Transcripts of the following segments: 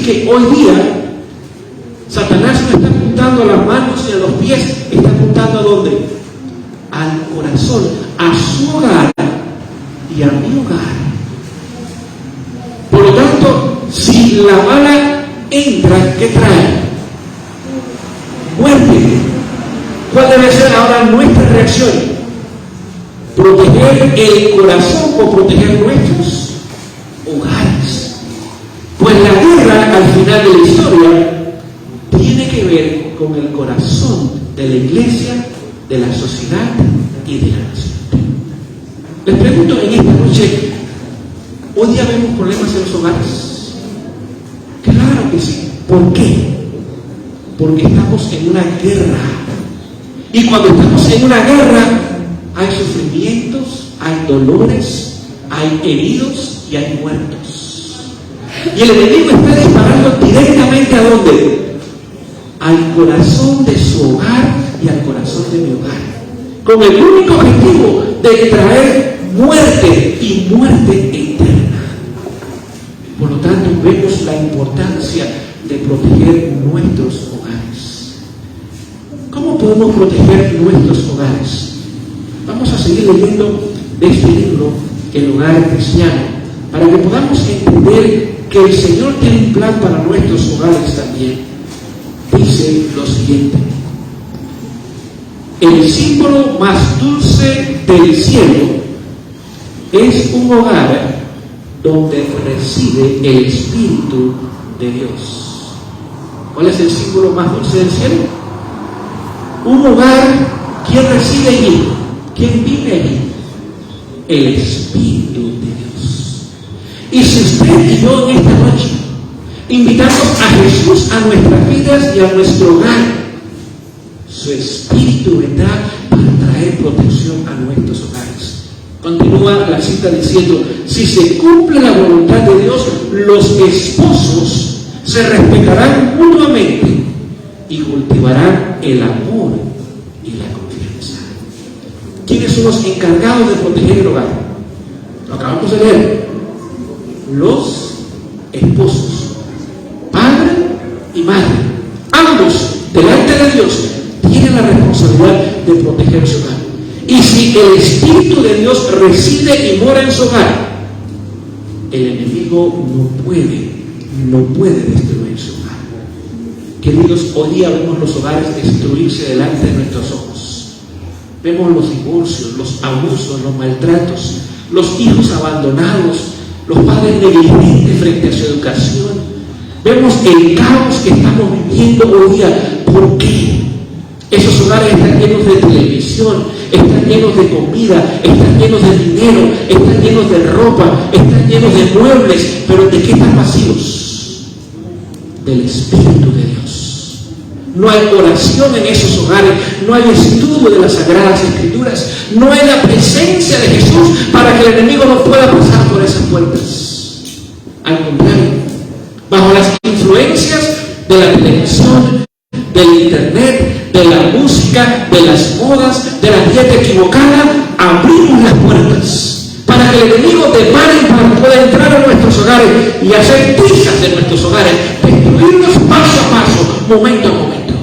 que hoy día Satanás no está apuntando a las manos y a los pies, está apuntando ¿a dónde? Al corazón, a su hogar y a mi hogar. Por lo tanto, si la bala entra, ¿qué trae? Muerte. ¿Cuál debe ser ahora nuestra reacción? ¿Proteger el corazón o proteger nuestros hogares? Pues la guerra, al final de la historia, tiene que ver con el corazón de la iglesia, de la sociedad y de la nación. Les pregunto en esta noche, ¿hoy día vemos problemas en los hogares? Claro que sí. ¿Por qué? Porque estamos en una guerra. Y cuando estamos en una guerra, hay sufrimientos, hay dolores, hay heridos y hay muertos. Y el enemigo está disparando directamente ¿a dónde? Al corazón de su hogar y al corazón de mi hogar, con el único objetivo de traer muerte y muerte eterna. Por lo tanto, vemos la importancia de proteger nuestros hogares. ¿Cómo podemos proteger nuestros hogares? Vamos a seguir leyendo de este libro, El Hogar Cristiano, para que podamos entender que el Señor tiene un plan para nuestros hogares también. Dice lo siguiente: el símbolo más dulce del cielo es un hogar donde reside el Espíritu de Dios. ¿Cuál es el símbolo más dulce del cielo? Un hogar, ¿quién reside allí? ¿Quién vive allí? El Espíritu de Dios. Y si usted y yo en esta noche invitamos a Jesús a nuestras vidas y a nuestro hogar, su Espíritu vendrá para traer protección a nuestros hogares. Continúa la cita diciendo: si se cumple la voluntad de Dios, los esposos se respetarán mutuamente y cultivarán el amor y la confianza. ¿Quiénes son los encargados de proteger el hogar? Lo acabamos de leer. Los esposos, padre y madre, ambos delante de Dios tienen la responsabilidad de proteger su hogar. Y si el Espíritu de Dios reside y mora en su hogar, el enemigo no puede destruir su hogar. Queridos, hoy día vemos los hogares destruirse delante de nuestros ojos. Vemos los divorcios, los abusos, los maltratos, los hijos abandonados, los padres negligentes frente a su educación. Vemos el caos que estamos viviendo hoy día. ¿Por qué? Esos hogares están llenos de televisión, están llenos de comida, están llenos de dinero, están llenos de ropa, están llenos de muebles, pero ¿de qué están vacíos? Del Espíritu de Dios. No hay oración en esos hogares, no hay estudio de las Sagradas Escrituras, no hay la presencia de Jesús para que el enemigo no pueda pasar por esas puertas. Al contrario, bajo las influencias de la televisión, del internet, de la música, de las modas, de la dieta equivocada, abrimos las puertas para que el enemigo de par en par pueda entrar a nuestros hogares y hacer trizas de nuestros hogares, destruirnos paso a paso, momento a momento.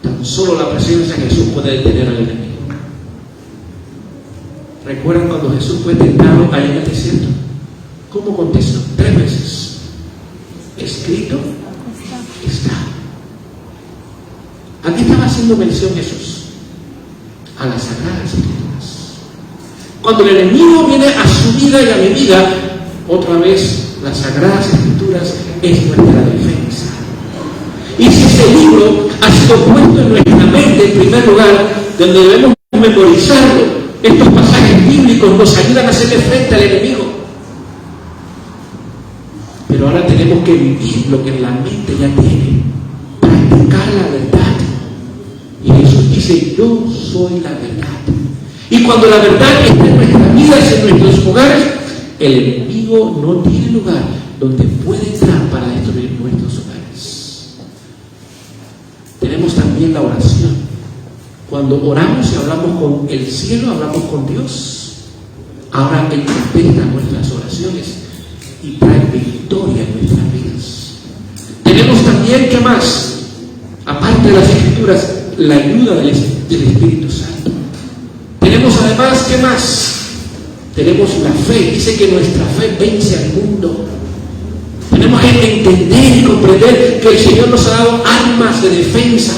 Tan solo la presencia de Jesús puede detener al enemigo. ¿Recuerdan cuando Jesús fue tentado allá en el desierto? ¿Cómo contestó? 3 veces. Escrito está. ¿A qué estaba haciendo mención Jesús? A las Sagradas Escrituras. Cuando el enemigo viene a su vida y a mi vida, otra vez las Sagradas Escrituras es nuestra defensa. Y si ese libro ha sido puesto en nuestra mente en primer lugar, donde debemos memorizarlo, estos pasajes bíblicos nos ayudan a hacerle frente al enemigo. Pero ahora tenemos que vivir lo que la mente ya tiene, practicar la verdad. Y Jesús dice: yo soy la verdad. Y cuando la verdad está en nuestras vidas, en nuestros hogares, el enemigo no tiene lugar donde puede entrar para destruir nuestros hogares. Tenemos también la oración. Cuando oramos y hablamos con el cielo, hablamos con Dios. Ahora Él contesta nuestras oraciones y trae victoria en ¿qué más? Aparte de las Escrituras, la ayuda del Espíritu Santo. Tenemos además, ¿qué más? Tenemos la fe. Dice que nuestra fe vence al mundo. Tenemos que entender y comprender que el Señor nos ha dado armas de defensa,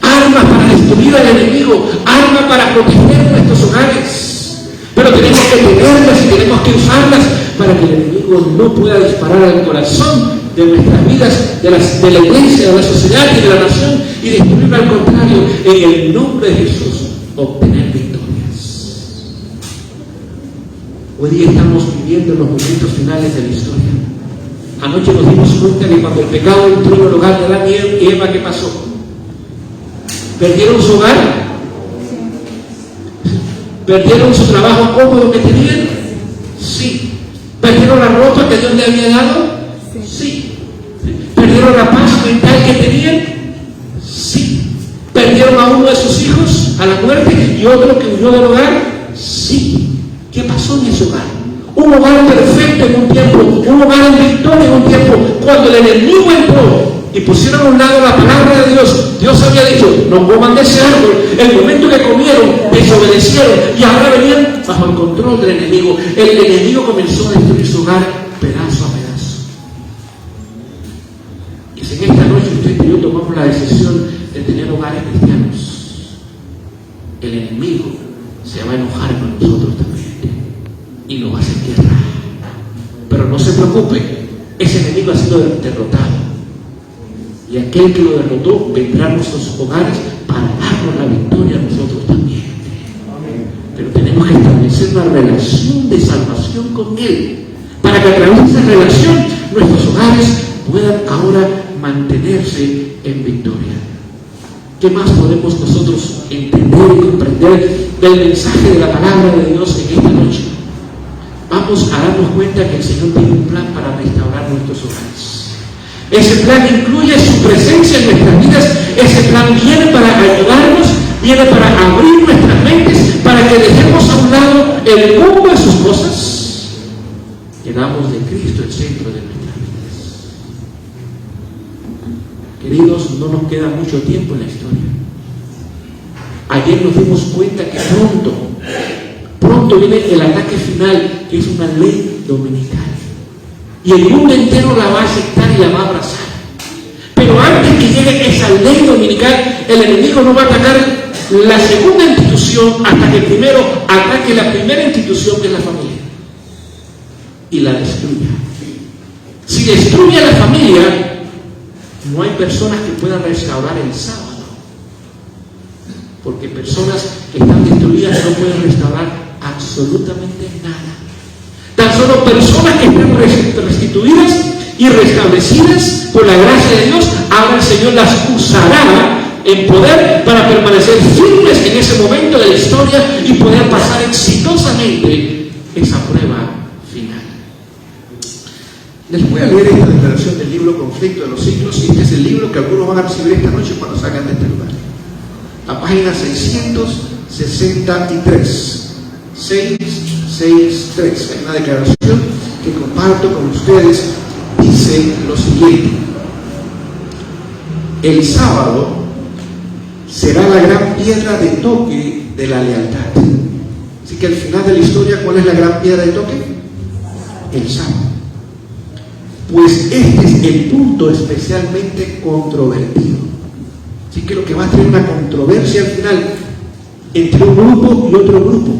armas para destruir al enemigo, armas para proteger nuestros hogares. Pero tenemos que tenerlas y tenemos que usarlas para que el enemigo no pueda disparar al corazón de nuestras vidas, de la iglesia, de la sociedad y de la nación, y destruir al contrario, en el nombre de Jesús, obtener victorias. Hoy día estamos viviendo los momentos finales de la historia. Anoche nos dimos cuenta que cuando el pecado entró en el hogar de Adán y Eva, ¿qué pasó? ¿Perdieron su hogar? ¿Perdieron su trabajo cómodo que tenían? Sí. ¿Perdieron la ropa que Dios le había dado? Sí. ¿Perdieron la paz mental que tenían? Sí. ¿Perdieron a uno de sus hijos a la muerte y otro que huyó del hogar? Sí. ¿Qué pasó en ese hogar? Un hogar perfecto en un tiempo, un hogar en victoria en un tiempo. Cuando el enemigo entró y pusieron a un lado la palabra de Dios, Dios había dicho, no coman de ese árbol. El momento que comieron, desobedecieron y ahora venían bajo el control del enemigo. El enemigo comenzó a destruir su hogar pedazo a pedazo. Y si en esta noche usted y yo tomamos la decisión de tener hogares cristianos, el enemigo se va a enojar con nosotros también y nos va a hacer guerra. Pero no se preocupe, ese enemigo ha sido derrotado. Y aquel que lo derrotó vendrá a nuestros hogares para darnos la victoria a nosotros también. Pero tenemos que establecer una relación de salvación con Él, para que a través de esa relación nuestros hogares puedan ahora mantenerse en victoria. ¿Qué más podemos nosotros entender y comprender del mensaje de la palabra de Dios en esta noche? Vamos a darnos cuenta que el Señor tiene un plan para restaurar nuestros hogares. Ese plan incluye su presencia en nuestras vidas. Ese plan viene para ayudarnos, viene para abrir nuestras mentes, para que dejemos a un lado el mundo de sus cosas y hagamos de Cristo el centro de nuestras vidas. Queridos, no nos queda mucho tiempo en la historia. Ayer nos dimos cuenta que pronto viene el ataque final, que es una ley dominical. Y el mundo entero la va a aceptar y la va a abrazar. Pero antes que llegue esa ley dominical, el enemigo no va a atacar la segunda institución hasta que primero ataque la primera institución, que es la familia, y la destruya. Si destruye a la familia, no hay personas que puedan restaurar el sábado. Porque personas que están destruidas no pueden restaurar absolutamente nada. Tan solo personas que están restituidas y restablecidas por la gracia de Dios, ahora el Señor las usará en poder para permanecer firmes en ese momento de la historia y poder pasar exitosamente esa prueba final. Les voy a leer esta declaración del libro Conflicto de los Siglos, y este es el libro que algunos van a recibir esta noche cuando salgan de este lugar. La página 663. 663. Hay una declaración que comparto con ustedes. Dice lo siguiente: el sábado será la gran piedra de toque de la lealtad. Así que al final de la historia, ¿cuál es la gran piedra de toque? El sábado. Pues este es el punto especialmente controvertido. Así que lo que va a tener una controversia al final entre un grupo y otro grupo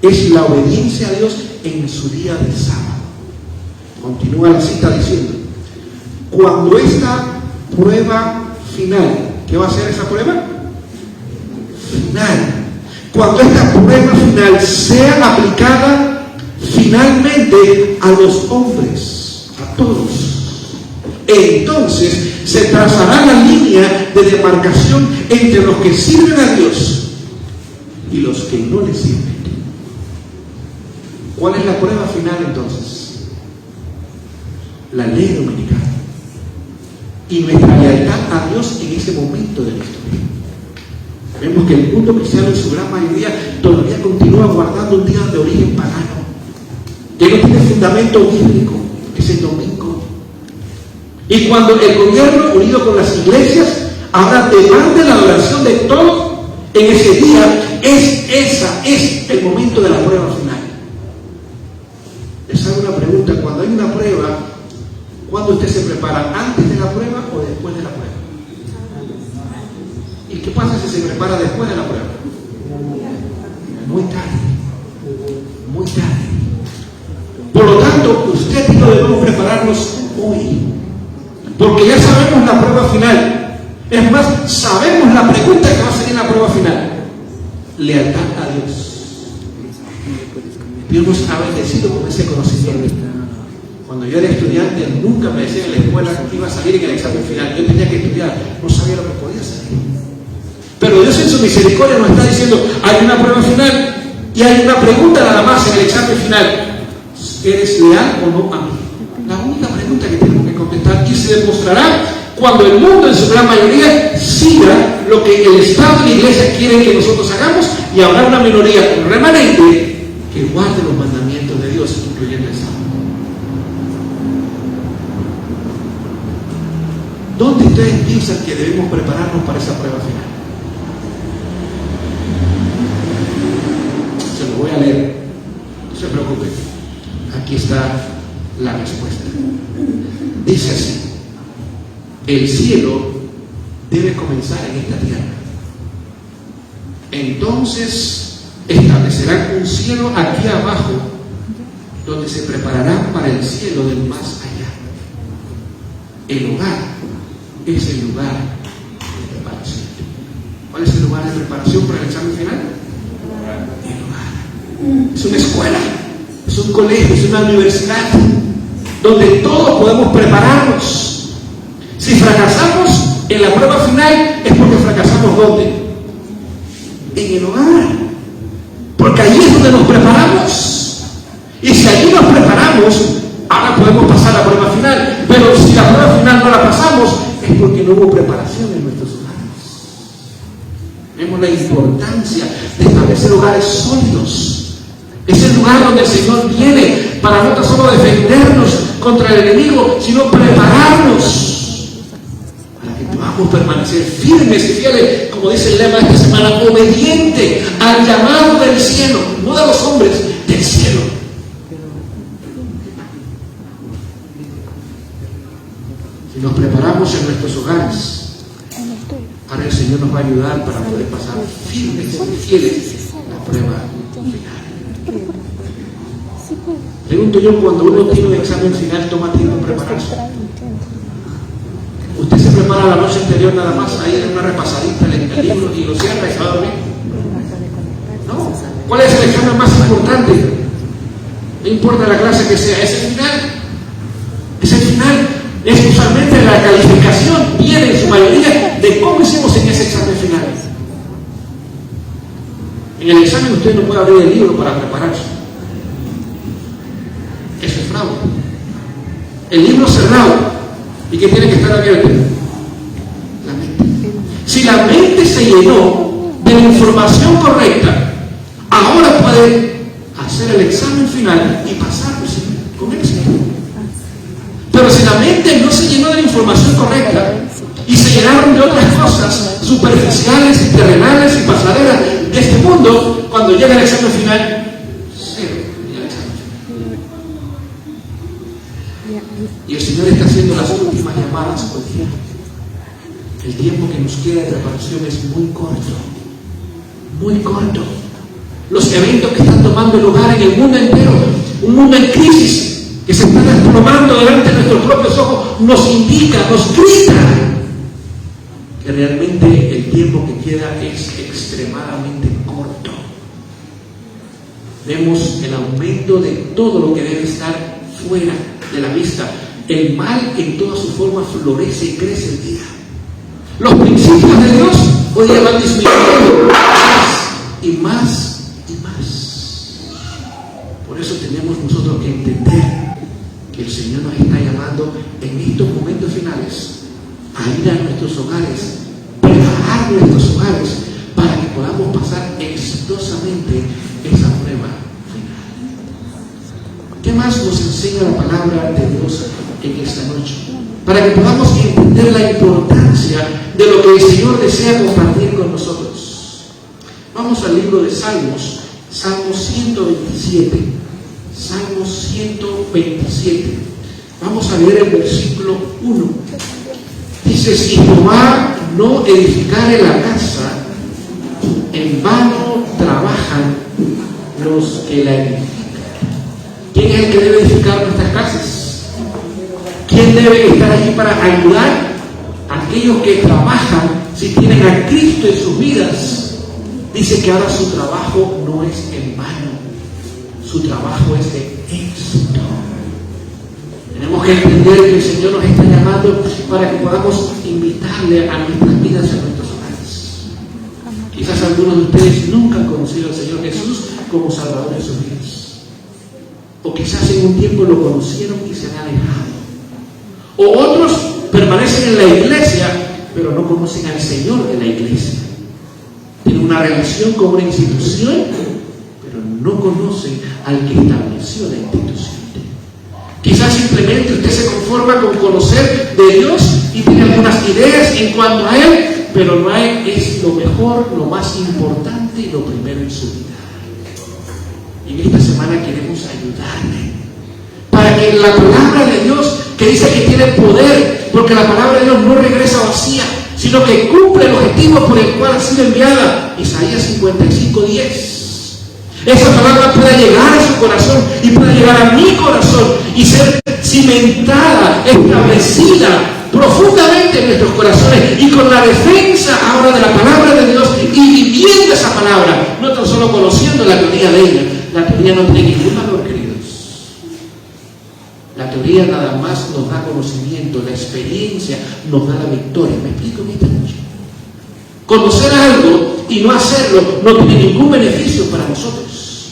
es la obediencia a Dios en su día del sábado. Continúa la cita diciendo: cuando esta prueba final, ¿qué va a ser esa prueba? Final. Cuando esta prueba final sea aplicada finalmente a los hombres, a todos, entonces se trazará la línea de demarcación entre los que sirven a Dios y los que no le sirven. ¿Cuál es la prueba final entonces? La ley dominical y nuestra lealtad a Dios en ese momento de la historia. Vemos que el mundo cristiano en su gran mayoría todavía continúa guardando un día de origen pagano, que no tiene fundamento bíblico, que es el domingo. Y cuando el gobierno, unido con las iglesias, ahora demande la adoración de todos en ese día, es el momento de la prueba final. Les hago una pregunta: cuando hay una prueba, ¿cuándo usted se prepara? ¿Antes de la prueba o después de la prueba? ¿Y qué pasa si se prepara después de la prueba? Muy tarde. Muy tarde. Por lo tanto, usted y yo debemos prepararnos hoy, porque ya sabemos la prueba final. Es más, sabemos la pregunta que va a salir en la prueba final: lealtad a Dios. Dios nos ha bendecido con ese conocimiento. Cuando yo era estudiante, nunca me decían en la escuela que iba a salir en el examen final. Yo tenía que estudiar, no sabía lo que podía salir. Pero Dios en su misericordia nos está diciendo: hay una prueba final y hay una pregunta nada más en el examen final. ¿Eres leal o no a mí? La única pregunta que tenemos que contestar, y se demostrará cuando el mundo en su gran mayoría siga lo que el Estado y la Iglesia quieren que nosotros hagamos, y habrá una minoría remanente que guarde los mandamientos de Dios, incluyendo el Estado. ¿Dónde ustedes piensan que debemos prepararnos para esa prueba final? Se lo voy a leer, no se preocupe. Aquí está la respuesta. Dice así: el cielo debe comenzar en esta tierra. Entonces establecerán un cielo aquí abajo, donde se prepararán para el cielo del más allá. El hogar es el lugar de preparación. ¿Cuál es el lugar de preparación para el examen final? El hogar. Es una escuela, es un colegio, es una universidad donde todos podemos prepararnos. Si fracasamos en la prueba final, es porque fracasamos ¿dónde? En el hogar. Porque allí es donde nos preparamos. Y si allí nos preparamos, ahora podemos pasar la prueba final. Pero si la prueba final no la pasamos, es porque no hubo preparación en nuestros hogares. Vemos la importancia de establecer hogares sólidos. Es el lugar donde el Señor viene para no tan solo defendernos contra el enemigo, sino prepararnos para que podamos permanecer firmes y fieles, como dice el lema de esta semana: obediente al llamado del cielo, no de los hombres, del cielo. Si nos preparamos en nuestros hogares, ahora el Señor nos va a ayudar para poder pasar firmes y fieles la prueba final. Pregunto yo, cuando uno tiene un examen final, ¿toma tiempo en prepararse? ¿Usted se prepara la noche anterior nada más, ahí en una repasadita, lee el libro y lo cierra y se va a dormir? ¿No? ¿Cuál es el examen más importante? No importa la clase que sea, es el final. Es el final. Es usualmente la calificación viene en su mayoría de cómo hicimos en ese examen final. En el examen usted no puede abrir el libro para prepararse. Eso es fraude. El libro cerrado, ¿y qué tiene que estar abierto? La mente. Si la mente se llenó de la información correcta, ahora puede hacer el examen final y pasarlo con éxito. Pero si la mente no se llenó de la información correcta y se llenaron de otras cosas superficiales y terrenales y pasaderas de este mundo, cuando llega el examen final, cero. Y el Señor está haciendo las últimas llamadas hoy día. El tiempo que nos queda de preparación es muy corto. Muy corto. Los eventos que están tomando lugar en el mundo entero, un mundo en crisis, que se está desplomando delante de nuestros propios ojos, nos indica, nos grita que realmente el tiempo que queda es extremadamente corto. Vemos el aumento de todo lo que debe estar fuera de la vista. El mal en toda su forma florece y crece el día. Los principios de Dios hoy día van disminuyendo más y más y más. Por eso tenemos nosotros que entender que el Señor nos está llamando en estos momentos finales a ir a nuestros hogares, preparar nuestros hogares para que podamos pasar exitosamente esa prueba final. ¿Qué más nos enseña la palabra de Dios en esta noche? para que podamos entender la importancia de lo que el Señor desea compartir con nosotros. Vamos al libro de Salmos, Salmo 127. Salmo 127. Vamos a leer el versículo 1. Dice: si Jehová no edificare la casa, en vano trabajan los que la edifican. ¿Quién es el que debe edificar nuestras casas? ¿Quién debe estar allí para ayudar? Aquellos que trabajan, si tienen a Cristo en sus vidas. Dice que ahora su trabajo no es en vano, su trabajo es de éxito. Tenemos que entender que el Señor nos está llamando para que podamos invitarle a nuestras vidas, a nuestros hogares. Quizás algunos de ustedes nunca han conocido al Señor Jesús como Salvador de sus vidas. O quizás en un tiempo lo conocieron y se han alejado. O otros permanecen en la iglesia, pero no conocen al Señor de la iglesia. Tienen una relación con una institución, pero no conocen al que estableció la institución. Quizás simplemente usted se conforma con conocer de Dios y tiene algunas ideas en cuanto a Él, pero no es lo mejor, lo más importante y lo primero en su vida. Y en esta semana queremos ayudarle para que la palabra de Dios, que dice que tiene poder, porque la palabra de Dios no regresa vacía, sino que cumple el objetivo por el cual ha sido enviada. Isaías 55:10. Esa palabra pueda llegar a su corazón y pueda llegar a mi corazón y ser cimentada, establecida profundamente en nuestros corazones, y con la defensa ahora de la palabra de Dios y viviendo esa palabra, no tan solo conociendo la teoría de ella. La teoría no tiene ningún valor, queridos. La teoría nada más nos da conocimiento, la experiencia nos da la victoria. ¿Me explico en esta noche? Conocer algo y no hacerlo no tiene ningún beneficio para nosotros.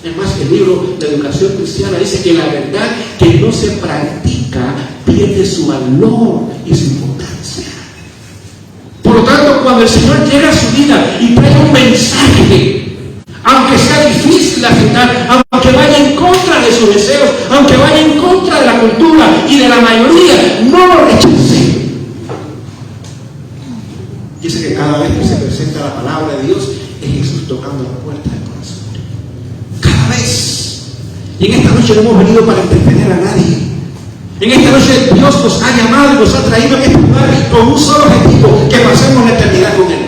Es más, el libro de educación cristiana dice que la verdad que no se practica pierde su valor y su importancia. Por lo tanto, cuando el Señor llega a su vida y trae un mensaje, aunque sea difícil de aceptar, aunque vaya en contra de sus deseos, aunque vaya en contra de la cultura y de la mayoría, no lo rechace. Dice que cada vez que se presenta la palabra de Dios, es Jesús tocando la puerta del corazón. Cada vez. Y en esta noche no hemos venido para entretener a nadie. En esta noche Dios nos ha llamado y nos ha traído en este lugar con un solo objetivo: que pasemos la eternidad con Él.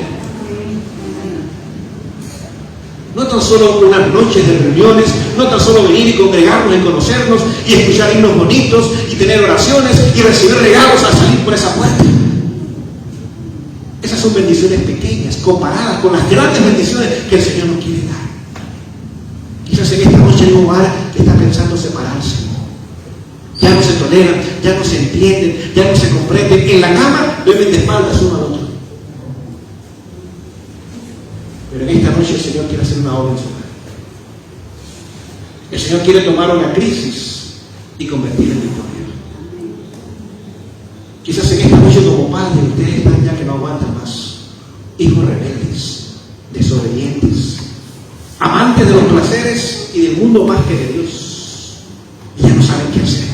No tan solo unas noches de reuniones, no tan solo venir y congregarnos y conocernos y escuchar himnos bonitos y tener oraciones y recibir regalos al salir por esa puerta. Esas son bendiciones pequeñas comparadas con las grandes bendiciones que el Señor nos quiere dar. Quizás en esta noche hay un hogar que está pensando separarse. Ya no se toleran, ya no se entienden, ya no se comprenden. En la cama beben de espaldas uno al otro. Pero en esta noche el Señor quiere hacer una obra en su hogar. El Señor quiere tomar una crisis y convertirla en victoria. Quizás en esta noche como padre ustedes están ya que no aguantan más. Hijos rebeldes, desobedientes, amantes de los placeres y del mundo más que de Dios. Y ya no saben qué hacer.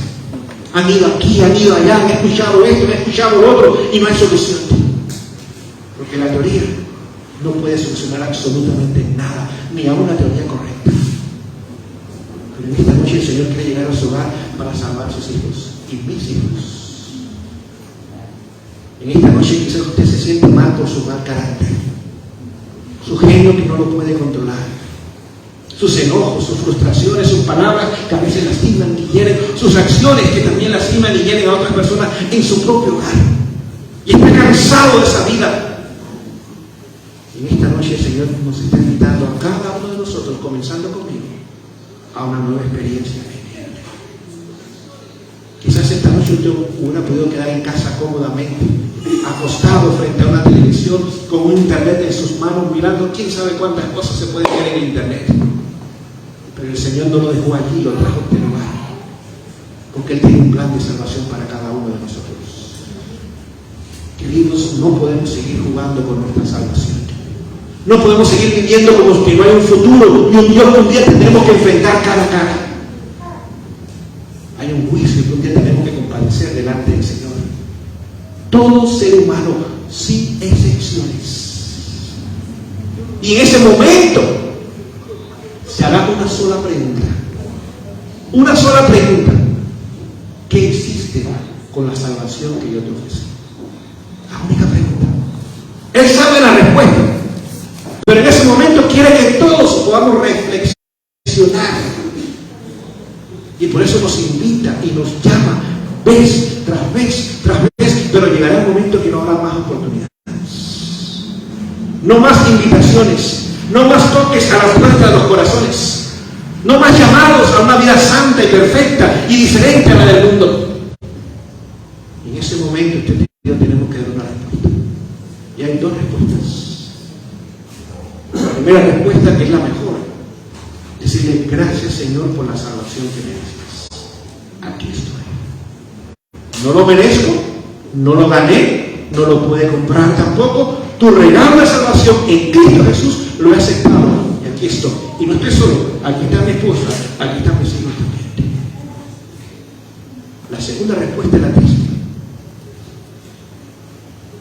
Han ido aquí, han ido allá, han escuchado esto, han escuchado lo otro y no hay solución. Porque la teoría no puede solucionar absolutamente nada, ni a una teoría correcta. Pero en esta noche el Señor quiere llegar a su hogar para salvar a sus hijos y mis hijos. En esta noche quizás usted se siente mal por su mal carácter, su genio que no lo puede controlar, sus enojos, sus frustraciones, sus palabras que a veces lastiman y hieren, sus acciones que también lastiman y hieren a otras personas en su propio hogar. Y está cansado de esa vida. En esta noche el Señor nos está invitando a cada uno de nosotros, comenzando conmigo, a una nueva experiencia. Quizás esta noche usted hubiera podido quedar en casa cómodamente, acostado frente a una televisión, con un internet en sus manos, mirando quién sabe cuántas cosas se pueden ver en el internet. Pero el Señor no lo dejó allí, lo trajo a este lugar, porque Él tiene un plan de salvación para cada uno de nosotros. Queridos, no podemos seguir jugando con nuestra salvación. No podemos seguir viviendo como que no hay un futuro y un Dios que un día tendremos que enfrentar cara a cara. Hay un juicio que un día tenemos que comparecer delante del Señor. Todo ser humano, sin excepciones. Y en ese momento se hará una sola pregunta. Una sola pregunta. ¿Qué hiciste con la salvación que yo te ofrecí? La única pregunta. Él sabe la respuesta, pero en ese momento quiere que todos podamos reflexionar. Y por eso nos invita y nos llama vez tras vez tras vez, pero llegará un momento que no habrá más oportunidades. No más invitaciones, no más toques a la puerta de los corazones, no más llamados a una vida santa y perfecta y diferente a la del mundo. Y en ese momento usted y yo tenemos que dar una respuesta. Y hay dos respuestas. La primera respuesta, que es la mejor, decirle: gracias, Señor, por la salvación que me diste. Aquí estoy. No lo merezco, no lo gané, no lo pude comprar tampoco. Tu regalo de salvación en Cristo Jesús lo he aceptado y aquí estoy. Y no estoy solo, aquí está mi esposa, aquí están mis hijos también. La segunda respuesta es la triste,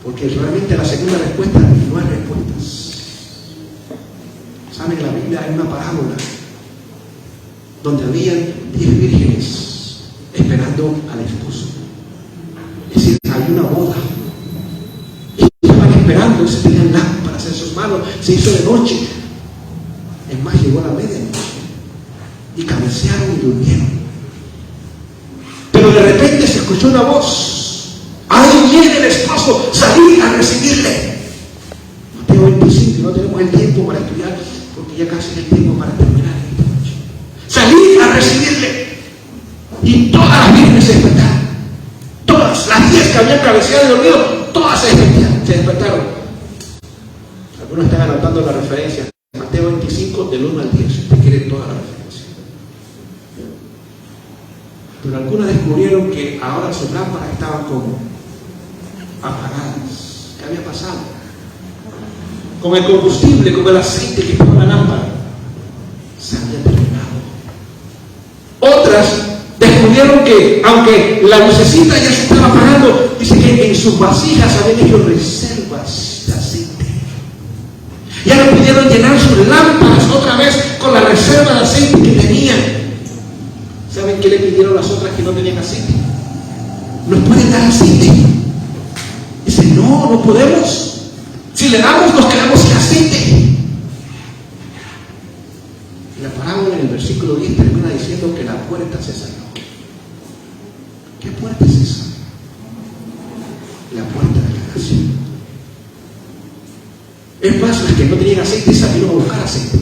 porque realmente la segunda respuesta no hay respuestas. Saben, en la Biblia hay una parábola donde habían 10 vírgenes esperando al esposo. Es decir, había una boda. Estaban esperando, se tenían lámparas en sus manos, se hizo de noche. Es más, llegó a la medianoche y cabecearon y durmieron. Pero de repente se escuchó una voz: ¡ahí viene el esposo! ¡Salid a recibirle! Mateo 25, no tenemos el tiempo para estudiar porque ya casi es el tiempo para terminar esta noche. ¡Salid a recibirle! Y todas las vírgenes se despertaron. Todas las 10 que habían cabeceado y dormido, todas se despertaron. Algunos están anotando la referencia. Mateo 25, del 1 al 10. Si usted quiere toda la referencia. Pero algunos descubrieron que ahora sus lámparas estaban como apagadas. ¿Qué había pasado? Con el combustible, con el aceite que estaba en la lámpara, se había terminado. Otras descubrieron que, aunque la lucecita ya se estaba apagando, dice que en sus vasijas habían hecho reservas de aceite. Ya no pudieron llenar sus lámparas otra vez con la reserva de aceite que tenían. ¿Saben qué le pidieron las otras que no tenían aceite? ¿Nos pueden dar aceite? Dice: no podemos. Si le damos, nos quedamos sin aceite. La parábola en el versículo 10 termina diciendo que la puerta se cerró. ¿Qué puerta es esa? La puerta de la gracia. Es más, las que no tenían aceite salieron a buscar aceite.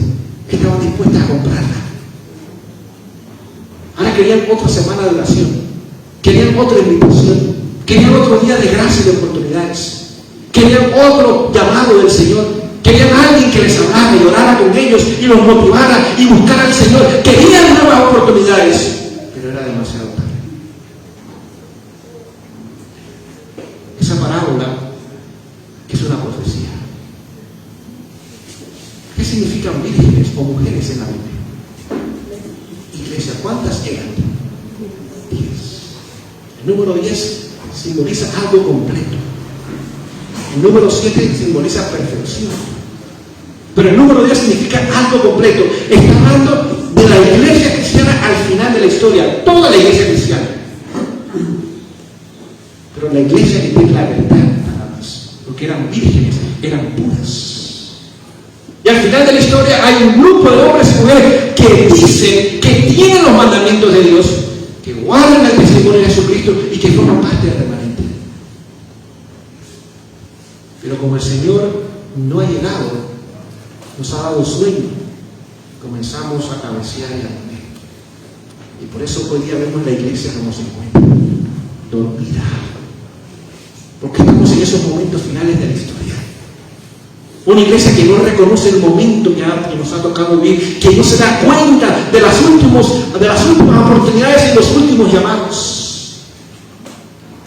Estaban dispuestas a comprarla. Ahora querían otra semana de oración. Querían otra invitación. Querían otro día de gracia y de oportunidades. Querían otro llamado del Señor. Querían a alguien que les hablara y orara con ellos y los motivara y buscara al Señor. Querían nuevas oportunidades, pero era demasiado tarde. Esa parábola es una profecía. ¿Qué significan vírgenes o mujeres en la Biblia? Iglesia, ¿cuántas eran? 10. El número 10 simboliza algo completo. El número 7 simboliza perfección. Pero el número 10 significa algo completo. Está hablando de la iglesia cristiana al final de la historia. Toda la iglesia cristiana. Pero la iglesia que tiene la verdad nada más. Porque eran vírgenes, eran puras. Y al final de la historia hay un grupo de hombres y mujeres que dicen que tienen los mandamientos de Dios, que guardan el testimonio de Jesucristo y que forman parte del remanente. Pero como el Señor no ha llegado, nos ha dado sueño, comenzamos a cabecear y a dormir. Y por eso hoy día vemos la iglesia como se encuentra, dormida. Porque estamos en esos momentos finales de la historia. Una iglesia que no reconoce el momento que nos ha tocado vivir, que no se da cuenta de las últimas oportunidades y los últimos llamados.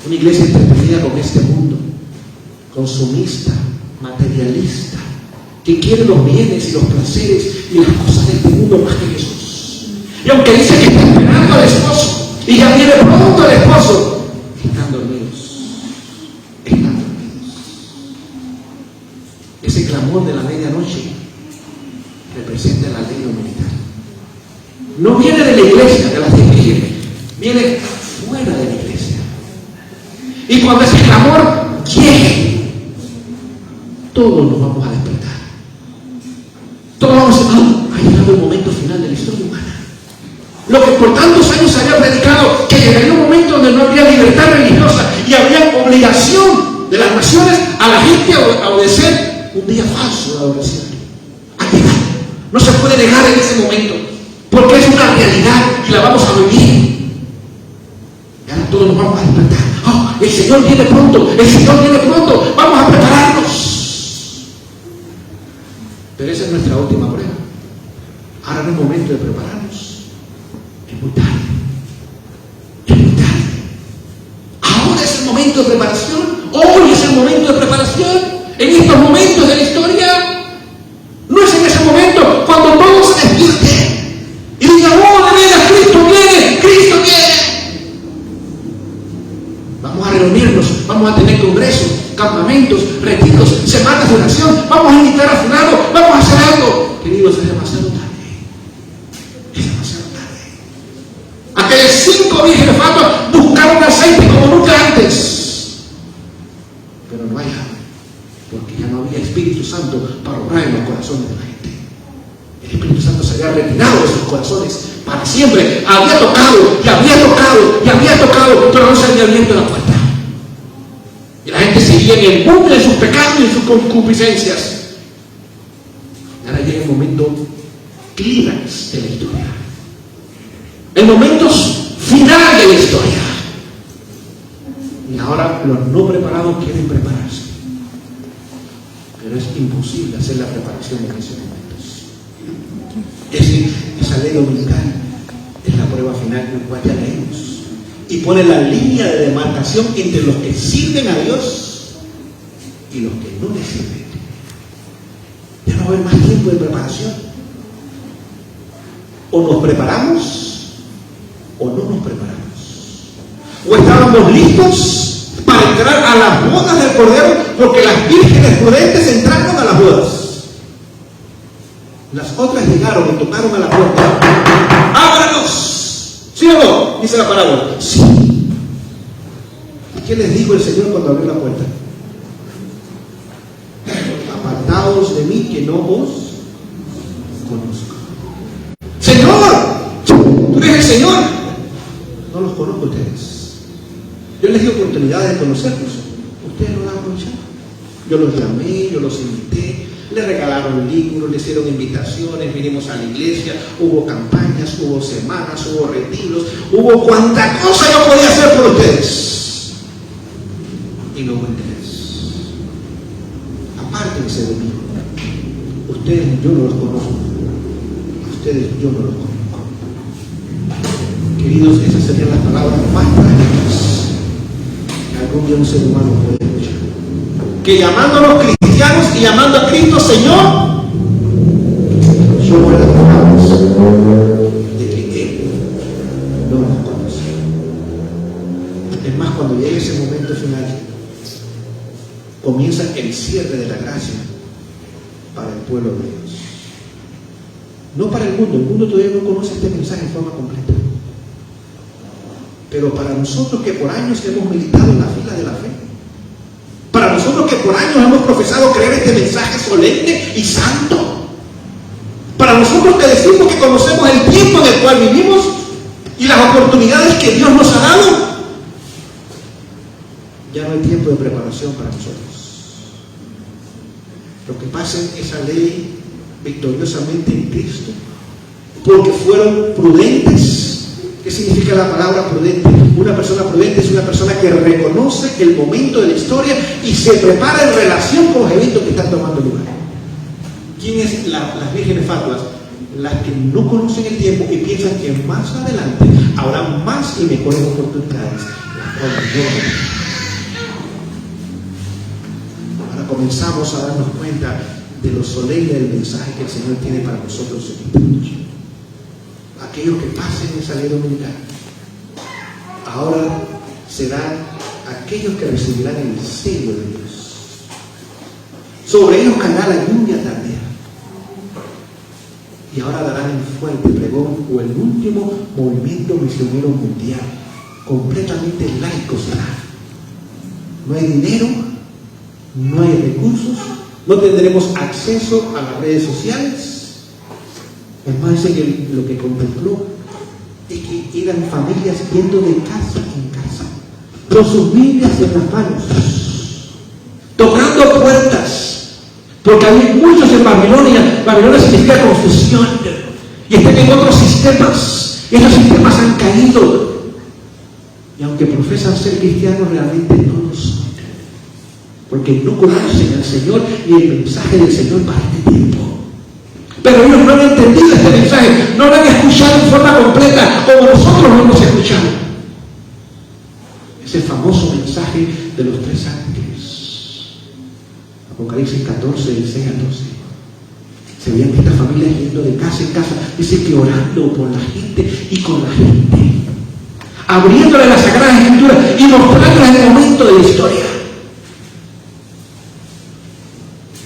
Una iglesia entretenida con este mundo, consumista, materialista, que quiere los bienes y los placeres y las cosas de este mundo más que Jesús. Y aunque dice que está esperando al esposo y ya viene pronto el esposo, están dormidos. Ese clamor de la medianoche representa la ley dominical. No viene de la iglesia, de las iglesias, viene fuera de la iglesia. Y cuando ese clamor llegue, todos nos vamos a despertar. Todos vamos a decir, ha llegado el momento final de la historia humana. Lo que por tantos años se había predicado, que llegaría un momento donde no habría libertad religiosa y habría obligación de las naciones a la gente a obedecer un día falso de adoración. Ha llegado. No se puede negar en ese momento, porque es una realidad y la vamos a vivir. Y ahora todos nos vamos a despertar. Oh, el Señor viene pronto, el Señor viene pronto, vamos a prepararnos. Pero esa es nuestra última prueba. Ahora no es momento de prepararnos. Es muy tarde. Es muy tarde. Ahora es el momento de preparación. Hoy es el momento de preparación. En estos momentos de la historia. No es en ese momento cuando todo se despierte y diga, oh, de veras, Cristo viene, Cristo viene. Vamos a reunirnos, vamos a tener congresos, campamentos, retiros, semanas de oración, vamos a invitar a fulano, vamos a hacer algo. Queridos, es demasiado tarde. Es demasiado tarde. Aquellos 5 vírgenes fatuas buscaron aceite como nunca antes, pero no hay agua, porque ya no había Espíritu Santo para obrar en los corazones de la gente. El Espíritu Santo se había retirado de sus corazones para siempre. Había tocado, y había tocado, y había tocado, pero no se había abierto la puerta. Y la gente seguía en el mundo de sus pecados y en sus concupiscencias. Y ahora llega el momento clímax de la historia. El momento final de la historia. Y ahora los no preparados quieren prepararse. Pero es imposible hacer la preparación en esos momentos. Es decir, esa ley dominical es la prueba final en la cual ya leemos. Y pone la línea de demarcación entre los que sirven a Dios y los que no le sirven. Ya no va a haber más tiempo de preparación. O nos preparamos o no nos preparamos. O estábamos listos para entrar a las bodas del Cordero, porque las vírgenes prudentes entraron a las bodas. Las otras llegaron y tocaron a la puerta. ¡Ábranos! ¿Sí o no? Dice la parábola. Sí. ¿Y qué les dijo el Señor cuando abrió la puerta? Apartaos de mí, que no os conozco. ¡Señor! ¿Tú eres el Señor? No los conozco a ustedes. Yo les di oportunidad de conocerlos. Ustedes no la aprovecharon. Yo los llamé, yo los invité, le regalaron libros, le hicieron invitaciones, vinimos a la iglesia, hubo campañas, hubo semanas, hubo retiros, hubo cuanta cosa yo podía hacer por ustedes. Y no hubo interés. Apártense de mí. Ustedes yo no los conozco. A ustedes yo no los conozco. Queridos, esas serían las palabras más trágicas que algún día un ser humano puede escuchar. Que llamando a los cristianos y llamando a Cristo Señor, yo voy a las palabras de que Él no nos conoce. Es más, cuando llegue ese momento final, comienza el cierre de la gracia para el pueblo de Dios. No para el mundo todavía no conoce este mensaje en forma completa. Pero para nosotros que por años hemos militado en la fila de la fe, para nosotros que por años hemos profesado creer este mensaje solemne y santo, para nosotros que decimos que conocemos el tiempo en el cual vivimos y las oportunidades que Dios nos ha dado, ya no hay tiempo de preparación para nosotros. Lo que pasen esa ley victoriosamente en Cristo, porque fueron prudentes. ¿Qué significa la palabra prudente? Una persona prudente es una persona que reconoce el momento de la historia y se prepara en relación con los eventos que están tomando lugar. ¿Quiénes las vírgenes fatuas? Las que no conocen el tiempo y piensan que más adelante habrá más y mejores oportunidades. Ahora comenzamos a darnos cuenta de lo solemne del mensaje que el Señor tiene para nosotros en esta noche. Aquellos que pasen esa ley dominical, ahora serán aquellos que recibirán el sello de Dios. Sobre ellos caerá la lluvia tardía. Y ahora darán el fuerte pregón o el último movimiento misionero mundial. Completamente laico será. No hay dinero, no hay recursos, no tendremos acceso a las redes sociales. Es más, que lo que contempló es que eran familias yendo de casa en casa, con sus Biblias en las manos, tocando puertas, porque había muchos en Babilonia. Babilonia significa confusión, y están en otros sistemas. Esos sistemas han caído, y aunque profesan ser cristianos, realmente no lo son, porque no conocen al Señor y el mensaje del Señor para este tiempo. Pero ellos no han entendido este mensaje, no lo han escuchado en forma completa como nosotros lo hemos escuchado. Ese famoso mensaje de los 3 ángeles. Apocalipsis 14, del 6 al 12. Se veían estas familias yendo de casa en casa, dice que orando por la gente y con la gente, abriéndole las Sagradas Escrituras y mostrándoles el momento de la historia.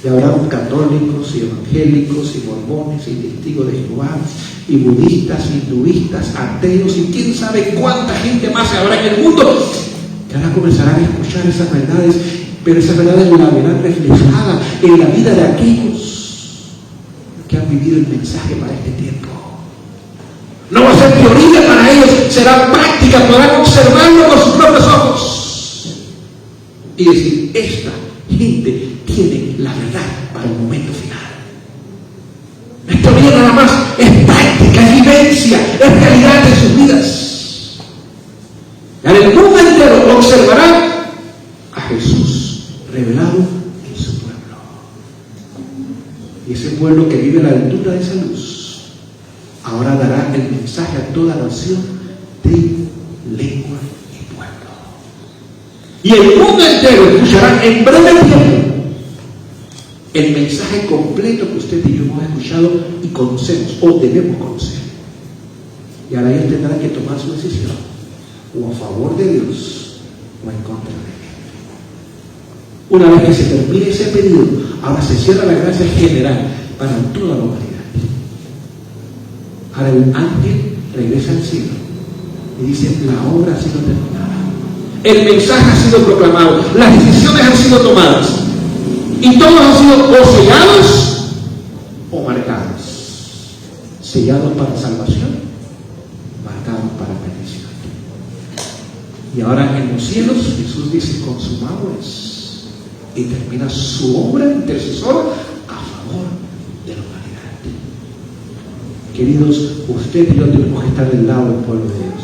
Y habrá católicos y evangélicos y mormones y testigos de Jehová y budistas, hinduistas, ateos y quién sabe cuánta gente más habrá en el mundo que ahora comenzarán a escuchar esas verdades, pero esas verdades la verán reflejada en la vida de aquellos que han vivido el mensaje para este tiempo. No va a ser teoría para ellos, será práctica, podrán observarlo con sus propios ojos y decir, esta gente tiene la verdad para el momento final. No es teoría nada más, es práctica, es vivencia, es realidad en sus vidas. Y el mundo entero observará a Jesús revelado en su pueblo. Y ese pueblo que vive a la altura de esa luz, ahora dará el mensaje a toda nación, tribu, lengua y pueblo. Y el mundo entero escuchará en breve tiempo el mensaje completo que usted y yo hemos escuchado y conocemos, o debemos conocer. Y ahora ellos tendrán que tomar su decisión, o a favor de Dios, o en contra de Él. Una vez que se termine ese periodo, ahora se cierra la gracia general para toda la humanidad. Ahora el ángel regresa al cielo y dice, la obra ha sido terminada. El mensaje ha sido proclamado, las decisiones han sido tomadas. Y todos han sido o sellados o marcados. Sellados para salvación, marcados para perdición. Y ahora en los cielos Jesús dice, consumado es. Y termina su obra intercesora a favor de la humanidad. Queridos, usted y yo tenemos que estar del lado del pueblo de Dios.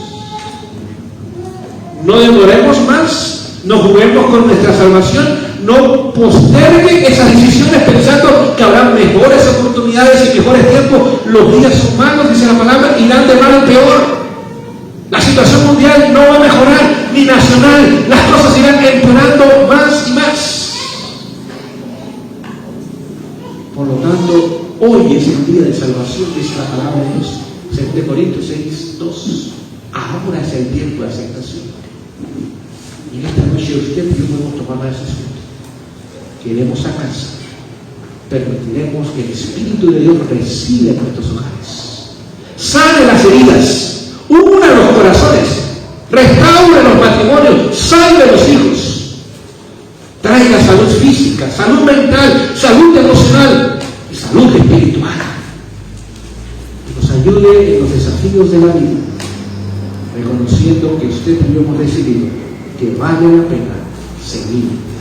No demoremos más, no juguemos con nuestra salvación. No postergue esas decisiones pensando que habrá mejores oportunidades y mejores tiempos. Los días son malos, dice la palabra, irán de mal en peor. La situación mundial no va a mejorar, ni nacional. Las cosas irán empeorando más y más. Por lo tanto, hoy es el día de salvación, dice la palabra de Dios. 2 Corintios 6, 2. Ahora es el tiempo de aceptación. Y en esta noche usted y yo podemos tomar la decisión. Iremos a casa, permitiremos que el Espíritu de Dios resida en nuestros hogares, sane las heridas, una los corazones, restaure los matrimonios, salve los hijos, traiga salud física, salud mental, salud emocional y salud espiritual, y nos ayude en los desafíos de la vida, reconociendo que usted y yo hemos decidido que vale la pena seguir